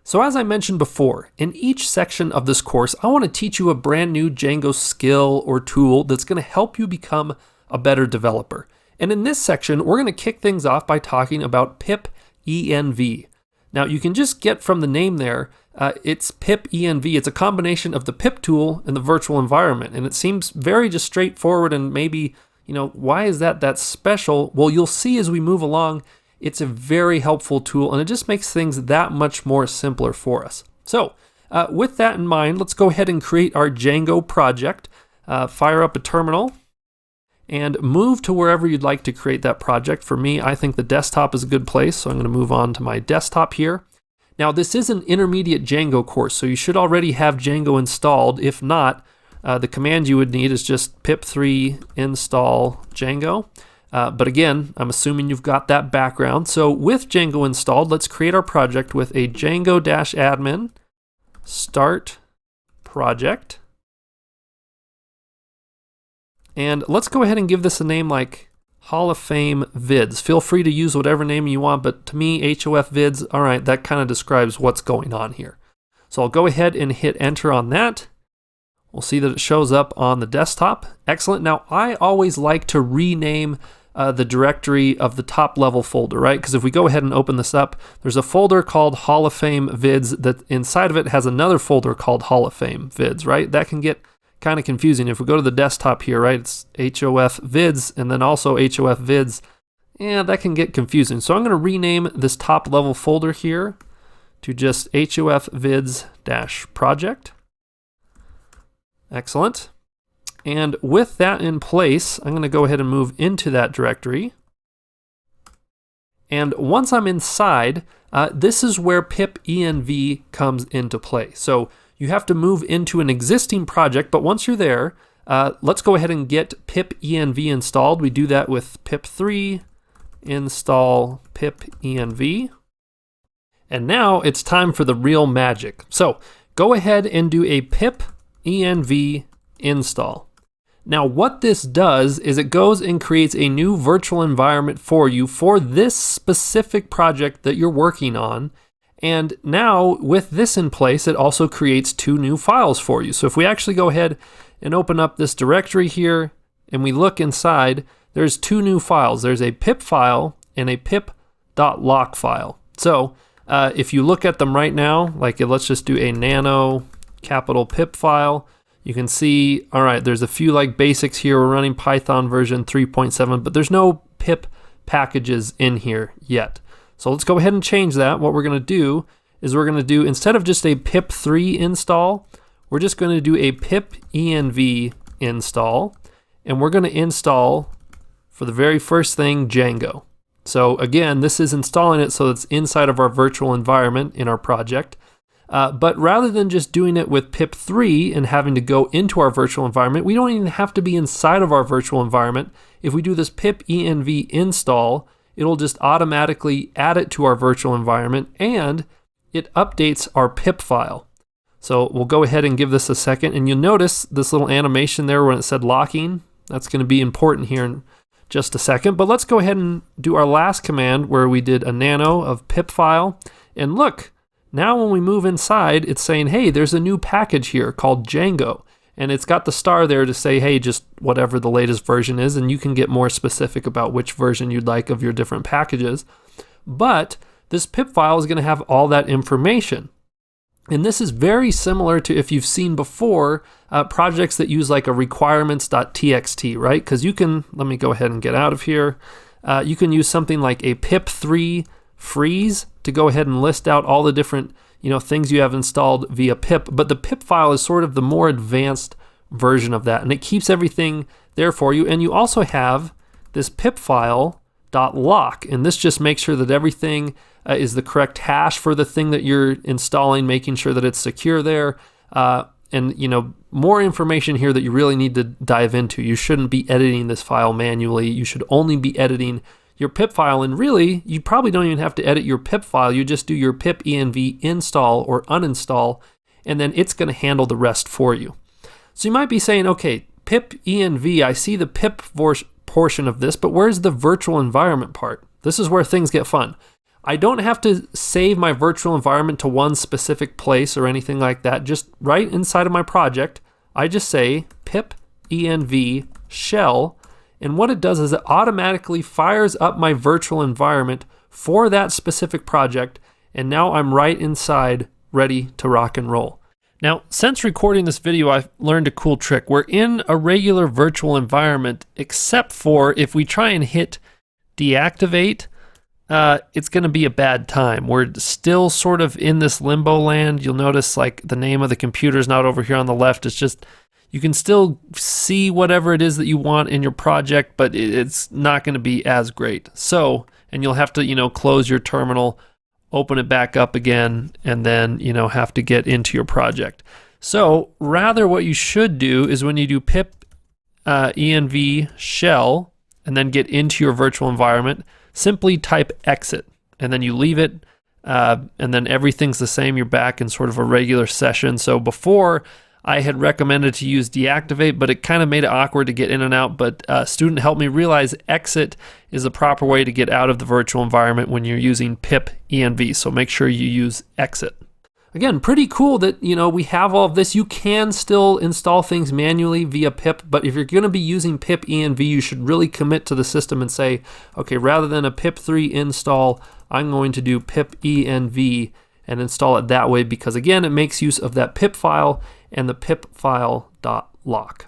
So as I mentioned before, in each section of this course, I want to teach you a brand new Django skill or tool that's going to help you become a better developer. And in this section, we're going to kick things off by talking about pip env. Now you can just get from the name there, it's pip env. It's a combination of the pip tool and the virtual environment. And it seems very just straightforward and maybe, why is that special? Well, you'll see as we move along, it's a very helpful tool and it just makes things that much more simpler for us. So with that in mind, let's go ahead and create our Django project. Fire up a terminal and move to wherever you'd like to create that project. For me, I think the desktop is a good place, so I'm going to move on to my desktop here. Now, this is an intermediate Django course, so you should already have Django installed. If not, the command you would need is just pip3 install Django. But again, I'm assuming you've got that background. So with Django installed, let's create our project with a Django-admin start project. And let's go ahead and give this a name like Hall of Fame Vids. Feel free to use whatever name you want, but to me, HOF Vids, all right, that kind of describes what's going on here. So I'll go ahead and hit enter on that. We'll see that it shows up on the desktop. Excellent. Now, I always like to rename the directory of the top level folder, right? Because if we go ahead and open this up, there's a folder called Hall of Fame Vids that inside of it has another folder called Hall of Fame Vids, right? That can get kind of confusing. If we go to the desktop here, right, it's HOF Vids and then also HOF Vids. Yeah, that can get confusing. So I'm going to rename this top level folder here to just HOF Vids-project. Excellent. And with that in place, I'm going to go ahead and move into that directory. And once I'm inside, this is where pip env comes into play. So you have to move into an existing project, but once you're there, let's go ahead and get pip env installed. We do that with pip3 install pip env. And now it's time for the real magic. So go ahead and do a pip env install. Now what this does is it goes and creates a new virtual environment for you for this specific project that you're working on. And now with this in place, it also creates two new files for you. So if we actually go ahead and open up this directory here and we look inside, there's two new files. There's a pip file and a pip.lock file. So if you look at them right now, like let's just do a nano capital pip file. You can see, all right, there's a few like basics here. We're running Python version 3.7, but there's no pip packages in here yet. So let's go ahead and change that. What we're going to do is we're going to do, instead of just a pip3 install, we're just going to do a pip env install. And we're going to install, for the very first thing, Django. So again, this is installing it so it's inside of our virtual environment in our project. But rather than just doing it with pip3 and having to go into our virtual environment, we don't even have to be inside of our virtual environment. If we do this pip env install, it'll just automatically add it to our virtual environment and it updates our pip file. So we'll go ahead and give this a second, and you'll notice this little animation there when it said locking. That's going to be important here in just a second. But let's go ahead and do our last command where we did a nano of pip file. And look, now when we move inside, it's saying, hey, there's a new package here called Django. And it's got the star there to say, hey, just whatever the latest version is, and you can get more specific about which version you'd like of your different packages. But this pip file is going to have all that information. And this is very similar to if you've seen before projects that use like a requirements.txt, right? Because you can, let me go ahead and get out of here. You can use something like a pip3 freeze to go ahead and list out all the different things you have installed via pip, but the pip file is sort of the more advanced version of that, and it keeps everything there for you. And you also have this pip file .lock, and this just makes sure that everything is the correct hash for the thing that you're installing, making sure that it's secure there. And more information here that you really need to dive into. You shouldn't be editing this file manually. You should only be editing your pip file, and really, you probably don't even have to edit your pip file. You just do your pip env install or uninstall, and then it's going to handle the rest for you. So you might be saying, okay, pip env, I see the pip portion of this, but where's the virtual environment part? This is where things get fun. I don't have to save my virtual environment to one specific place or anything like that. Just right inside of my project, I just say pip env shell, and what it does is it automatically fires up my virtual environment for that specific project, and now I'm right inside, ready to rock and roll. Now, since recording this video, I've learned a cool trick. We're in a regular virtual environment, except for if we try and hit deactivate, it's going to be a bad time. We're still sort of in this limbo land. You'll notice like the name of the computer is not over here on the left. It's just, you can still see whatever it is that you want in your project, but it's not going to be as great. So, and you'll have to, close your terminal, open it back up again, and then, have to get into your project. So rather what you should do is when you do pip env shell and then get into your virtual environment, simply type exit, and then you leave it, and then everything's the same. You're back in sort of a regular session. So before, I had recommended to use deactivate, but it kind of made it awkward to get in and out. But a student helped me realize exit is the proper way to get out of the virtual environment when you're using pip env. So make sure you use exit. Again, pretty cool that, we have all of this. You can still install things manually via pip, but if you're going to be using pip env, you should really commit to the system and say, okay, rather than a pip3 install, I'm going to do pip env and install it that way, because again, it makes use of that pip file and the pip file.lock.